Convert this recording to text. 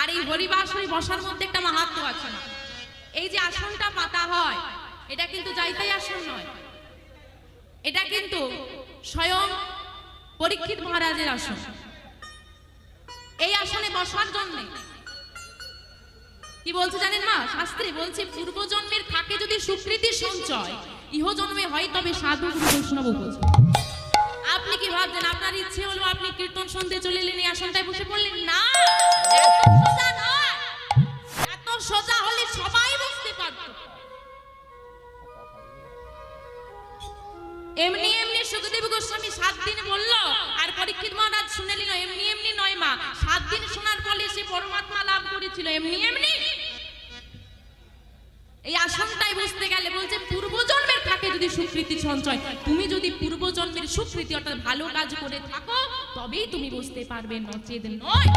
আর এই হরিবাসরে বসার মধ্যে একটা মাহাত্ম্য আছে। এই যে আসনটা পাতা হয় এটা কিন্তু যাইতাই আসন নয়, এটা কিন্তু স্বয়ং পরীক্ষিত মহারাজের আসন। এই আসনে বসার জন্য কি বলছে জানেন মা? শাস্ত্রে বলছে পূর্বজন্মের থাকে যদি সুকৃতি সঞ্চয়, ইহ জন্মে হয় তবে সাধু গুরু বৈষ্ণব উপযোগ। আপনি কি ভাবছেন আপনার ইচ্ছে হলো আপনি কীর্তন শুনতে চলে এলেন, এই আসনটায় বসে পড়লেন? না, এত সোজা নয়। এত সোজা হলে সবাই বুঝতে পারত। এমনি এমনি সুখদেব গোস্বামী 7 দিন বলল আর পরীক্ষিত মহারাজ শুনে নিল। এমনি এমনি নয় মা, 7 দিন শোনার ফলে সে পরমাত্মা লাভ করেছিল। এমনি এমনি এই আসনটাই বুঝতে গেলে বলছে পূর্বজন্মের থাকে যদি সুকৃতি সঞ্চয়, তুমি যদি পূর্বজন্মের সুকৃতি অর্থাৎ ভালো কাজ করে থাকো তবেই তুমি বুঝতে পারবে, নচেত নয়।